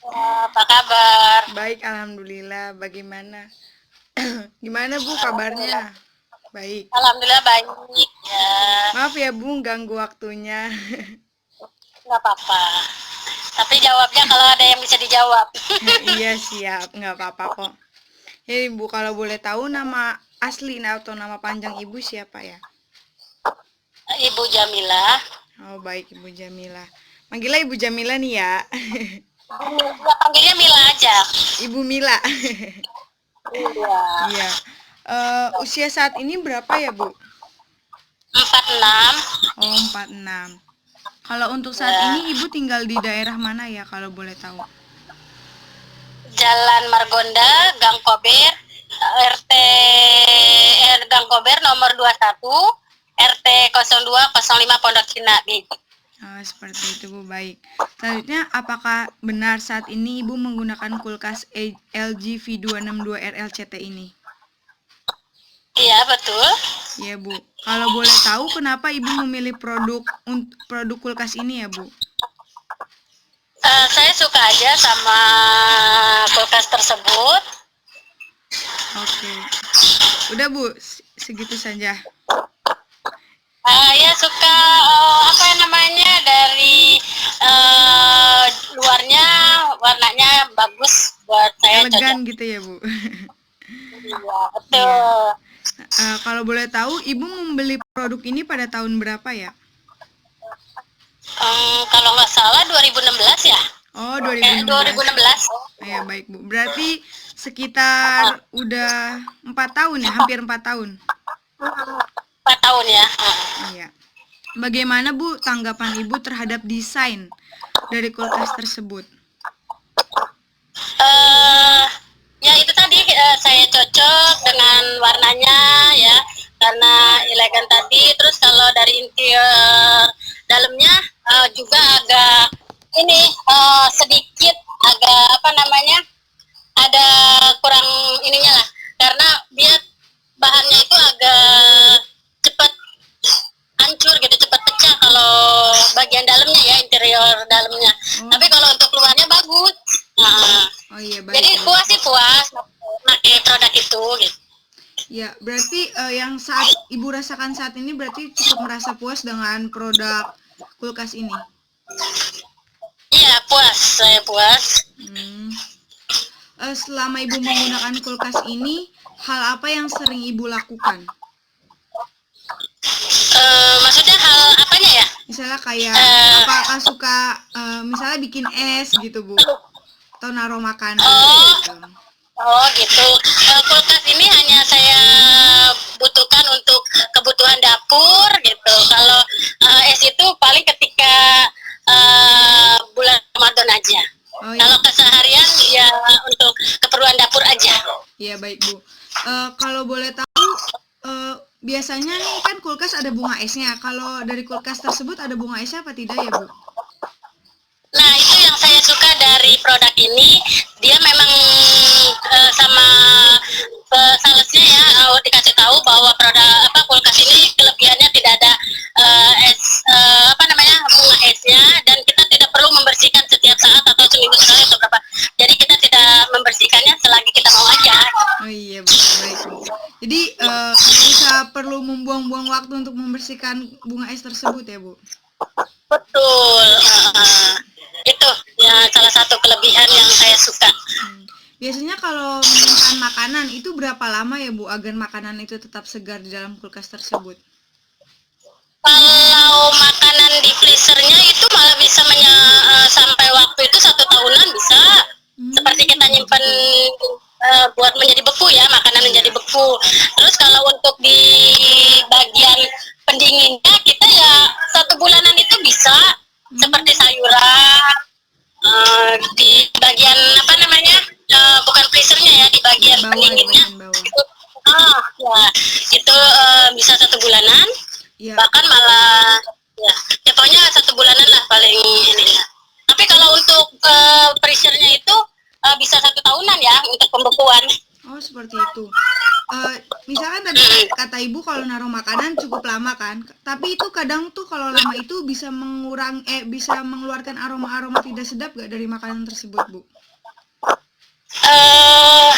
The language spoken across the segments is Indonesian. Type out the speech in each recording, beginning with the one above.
Apa kabar? Baik, alhamdulillah. Bagaimana? Gimana Bu Alhamdulillah. kabarnya? Baik. Alhamdulillah baik ya. Maaf ya Bu, ganggu waktunya. Nggak apa-apa. Tapi jawabnya kalau ada yang bisa dijawab. Iya siap, nggak apa-apa kok. Ya Ibu, kalau boleh tahu nama asli atau nama panjang Ibu siapa ya? Ibu Jamila. Oh baik Ibu Jamila. Manggilnya Ibu Jamila nih ya. Ya, panggilnya Mila aja. Ibu Mila. Iya. Iya. Usia saat ini berapa ya Bu? 46. Oh 46. Kalau untuk saat Ya. ini Ibu tinggal di daerah mana ya kalau boleh tahu? Jalan Margonda, Gang Kober, RT Gang Kober nomor 21, RT 0205 Pondok Cina di. Oh, seperti itu Bu, baik. Selanjutnya, apakah benar saat ini Ibu menggunakan kulkas LG V262RLCT ini? Iya, betul. Ya Bu, kalau boleh tahu kenapa Ibu memilih produk kulkas ini ya Bu? Saya suka aja sama kulkas tersebut. Oke, udah Bu, segitu saja. Ya suka apa yang namanya dari luarnya warnanya bagus buat saya cocok. Elegan gitu ya Bu? Iya, Iya. betul. Kalau boleh tahu, Ibu membeli produk ini pada tahun berapa ya? Kalau nggak salah 2016 ya? Oh, Kayak 2016. 2016. Ya, baik Bu. Berarti sekitar udah 4 tahun ya, hampir 4 tahun. 4 tahun ya. Iya. Bagaimana Bu tanggapan Ibu terhadap desain dari kulkas tersebut? Eh ya itu tadi saya cocok dengan warnanya ya karena elegan tadi. Terus kalau dari interior dalamnya juga agak ini sedikit agak apa namanya ada kurang ininya lah karena dia bahannya itu agak cepat hancur gitu, cepat pecah kalau bagian dalamnya ya, interior dalamnya. Oh, Tapi kalau untuk luarnya bagus. Nah, oh iya jadi baik Bu. puas sih, puas pakai produk itu gitu. Ya, berarti yang saat Ibu rasakan saat ini berarti cukup merasa puas dengan produk kulkas ini. Iya, puas, saya puas. Hmm. Selama Ibu menggunakan kulkas ini, hal apa yang sering Ibu lakukan? Maksudnya hal apanya ya? Misalnya kayak Eh, apakah suka misalnya bikin es gitu Bu, atau naruh makanan oh, gitu. oh gitu. Kulkas ini hanya saya butuhkan untuk kebutuhan dapur gitu. Kalau es itu paling ketika bulan Ramadan aja. Oh ya, Kalau keseharian ya untuk keperluan dapur aja. iya baik Bu. Kalau boleh tahu, biasanya nih kan kulkas ada bunga esnya. Kalau dari kulkas tersebut ada bunga esnya apa tidak ya Bu? Nah, itu yang saya suka dari produk ini, dia memang sama salesnya ya dikasih tahu bahwa produk apa kulkas ini kelebihannya tidak ada es apa namanya bunga esnya dan kita tidak perlu membersihkan setiap saat atau seminggu sekali atau berapa. Jadi kita tidak membersihkannya selagi kita mau aja. Oh iya Bu, baik Bu. Jadi bisa perlu membuang-buang waktu untuk membersihkan bunga es tersebut ya Bu? Betul. Itu ya salah satu kelebihan yang saya suka. Biasanya kalau menyimpan makanan itu berapa lama ya Bu agar makanan itu tetap segar di dalam kulkas tersebut? Kalau makanan di freezernya itu malah bisa sampai waktu itu 1 tahunan bisa. Seperti kita nyimpan buat menjadi beku ya, makanan menjadi beku. Terus kalau untuk di bagian pendinginnya kita ya 1 bulanan itu bisa. Seperti sayuran di bagian apa namanya bukan freezernya ya, di bagian Bawah, di pendinginnya bagian bawah. itu ya itu bisa 1 bulanan. Ya, Bahkan malah Tapi itu kadang tuh kalau lama itu bisa bisa mengeluarkan aroma-aroma tidak sedap gak dari makanan tersebut, Bu? eh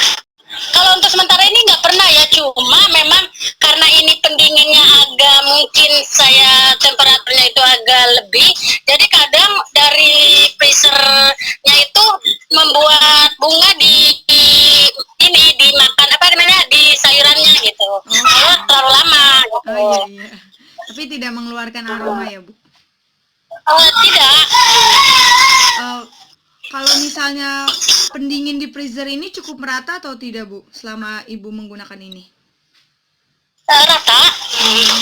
Kalau untuk sementara ini nggak pernah ya, cuma memang karena ini pendinginnya agak mungkin saya temperaturnya itu agak lebih, jadi kadang dari freezernya itu membuat bunga ini dimakan apa namanya di sayurannya gitu. Kalau terlalu lama gitu. Oh iya. Tapi tidak mengeluarkan aroma ya, Bu? Tidak. Kalau misalnya pendingin di freezer ini cukup merata atau tidak, Bu, selama Ibu menggunakan ini? Rata.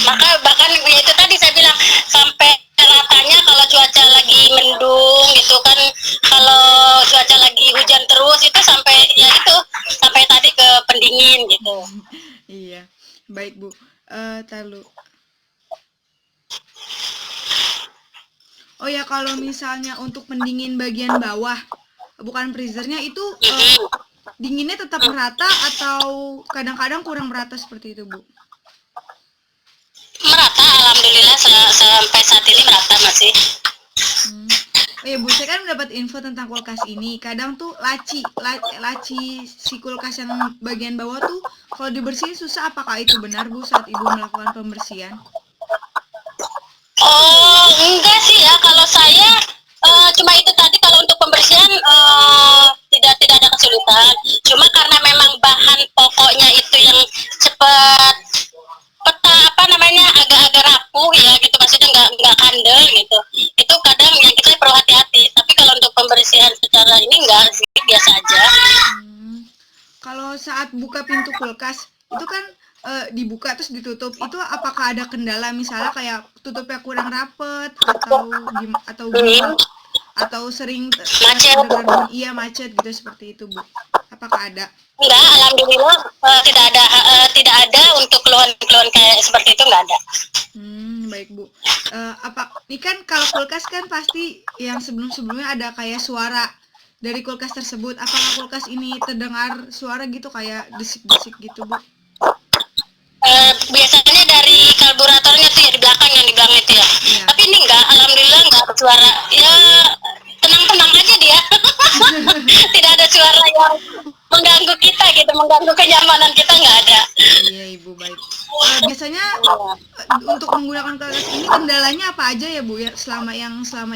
Maka bahkan ya itu tadi saya bilang sampai ratanya kalau cuaca lagi mendung gitu kan, kalau cuaca lagi hujan terus itu sampai ya itu sampai tadi ke pendingin gitu. Iya, baik, Bu. Tahu. Oh ya, kalau misalnya untuk pendingin bagian bawah, bukan freezernya itu dinginnya tetap merata atau kadang-kadang kurang merata seperti itu, Bu? Merata, alhamdulillah sampai saat ini merata masih. Oh ya, Bu, saya kan mendapat info tentang kulkas ini. Kadang tuh laci si kulkas yang bagian bawah tuh kalau dibersihin susah. Apakah itu benar, Bu, saat Ibu melakukan pembersihan? Oh, enggak sih ya, kalau saya cuma itu tadi, kalau untuk pembersihan tidak ada kesulitan. Cuma karena memang bahan pokoknya itu yang cepat apa namanya agak-agak rapuh ya gitu, maksudnya nggak kandel gitu. Itu kadang yang kita perlu hati-hati. Tapi kalau untuk pembersihan secara ini enggak sih, biasa aja. Kalau saat buka pintu kulkas itu kan dibuka terus ditutup, itu apakah ada kendala misalnya kayak tutupnya kurang rapet atau gimana? Atau sering Macet. Iya, macet gitu seperti itu, Bu. Apakah ada? Enggak, alhamdulillah tidak ada untuk keluhan kayak seperti itu, enggak ada. Baik, Bu. Ini kan kalau kulkas kan pasti yang sebelumnya ada kayak suara dari kulkas tersebut. Apakah kulkas ini terdengar suara gitu kayak desik-desik gitu, Bu? Biasanya dari karburatornya tuh ya, di belakang yang dibilang itu ya. Iya. Tapi ini enggak, alhamdulillah enggak ada suara. Ya tenang-tenang aja dia. Tidak ada suara yang mengganggu kita gitu, mengganggu kenyamanan kita, nggak ada. Iya, Ibu, baik. Biasanya untuk menggunakan kulkas ini kendalanya apa aja ya, Bu, ya selama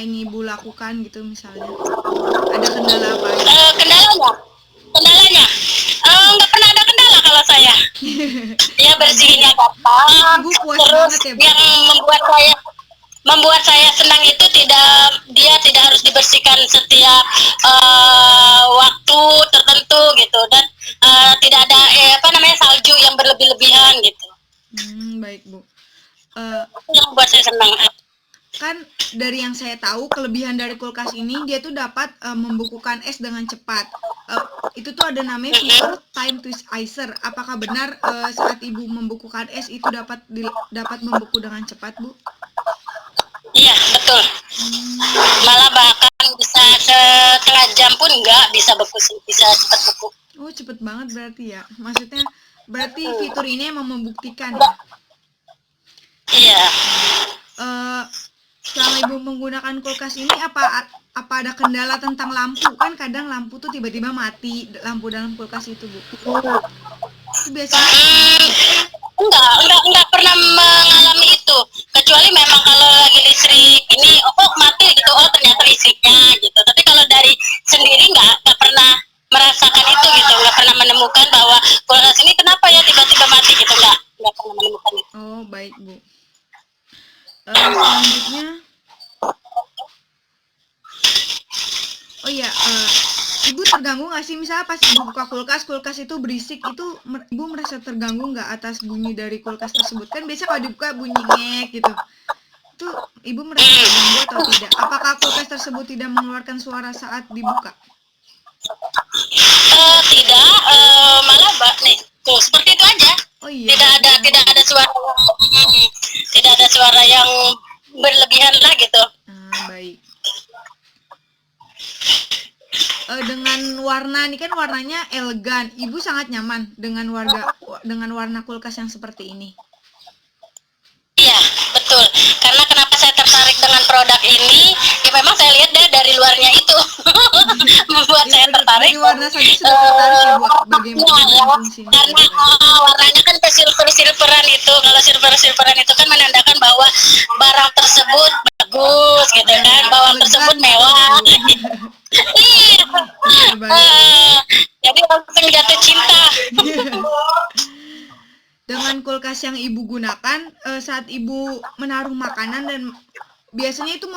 ini Ibu lakukan gitu misalnya? Ada kendala apa aja? Kendalanya nggak pernah ada kendala kalau saya. Ya bersihnya gampang. Ibu puas Terus banget ya, Bu? yang membuat saya senang itu dia tidak harus dibersihkan setiap waktu tertentu gitu, dan tidak ada salju yang berlebih-lebihan gitu. Baik, Bu. Itu yang membuat saya senang. Kan dari yang saya tahu, kelebihan dari kulkas ini dia tuh dapat membukukan es dengan cepat. Itu tuh ada namanya fitur time to icer. Apakah benar saat Ibu membukukan es itu dapat membeku dengan cepat, Bu? Iya, betul. Malah bahkan bisa setengah jam pun nggak bisa beku, bisa cepat beku. Oh, cepet banget berarti ya. Maksudnya berarti fitur ini emang membuktikan ya? Iya. Selama Ibu menggunakan kulkas ini apa ada kendala tentang lampu? Kan kadang lampu tuh tiba-tiba mati, lampu dalam kulkas itu, Bu. Itu biasanya Enggak pernah mengalami itu, kecuali memang kalau lagi listrik ini mati gitu, ternyata listriknya gitu. Tapi kalau dari sendiri enggak pernah merasakan itu gitu, enggak pernah menemukan bahwa kulkas ini kenapa ya tiba-tiba mati gitu, enggak pernah menemukan itu. Oh, baik, Bu. Selanjutnya, oh iya, Ibu terganggu nggak sih misalnya pas Ibu buka kulkas itu berisik, itu Ibu merasa terganggu nggak atas bunyi dari kulkas tersebut? Kan biasa kalau dibuka bunyi ngek gitu. Itu Ibu merasa terganggu atau tidak? Apakah kulkas tersebut tidak mengeluarkan suara saat dibuka? Tidak, malah nih tuh seperti itu aja. Oh iya. Tidak ada suara yang berlebihan lah gitu. Baik. Dengan warna, ini kan warnanya elegan. Ibu sangat nyaman dengan warna kulkas yang seperti ini. Iya, betul. dengan produk ini, ya memang saya lihat dari luarnya itu membuat saya tertarik. Dari warna saja sudah tertarik ya Bu, bagaimana Ya, fungsinya karena gitu kan. warnanya kan silveran itu. Kalau silveran itu kan menandakan bahwa barang tersebut bagus gitu kan, bawang tersebut mewah. Iya. Jadi langsung jatuh cinta. Dengan kulkas yang Ibu gunakan saat Ibu menaruh makanan dan biasanya itu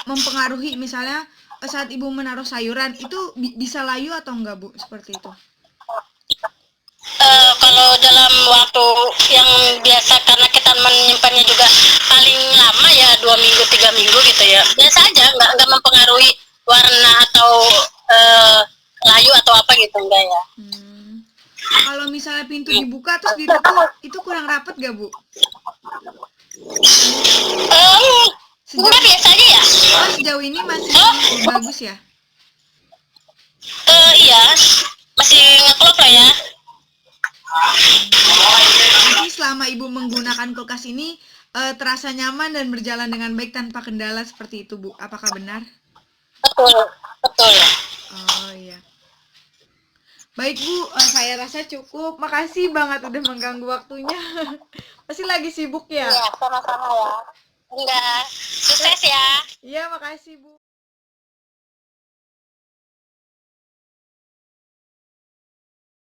mempengaruhi misalnya saat Ibu menaruh sayuran itu bisa layu atau enggak Bu seperti itu? Kalau dalam waktu yang biasa karena kita menyimpannya juga paling lama ya 2 minggu 3 minggu gitu ya, biasa aja, nggak mempengaruhi warna atau layu atau apa gitu, enggak ya. Kalau misalnya pintu dibuka terus ditutup itu kurang rapet gak Bu? Enggak, biasa aja ya. Sejauh ini masih bagus ya? Iya, masih ngeklop lah ya. Jadi selama Ibu menggunakan kulkas ini terasa nyaman dan berjalan dengan baik tanpa kendala seperti itu Bu, apakah benar? Betul. Oh iya. Baik Bu, saya rasa cukup. Makasih banget udah mengganggu waktunya. Pasti lagi sibuk ya? Iya, sama-sama ya. Enggak, sukses ya. Iya, makasih Bu.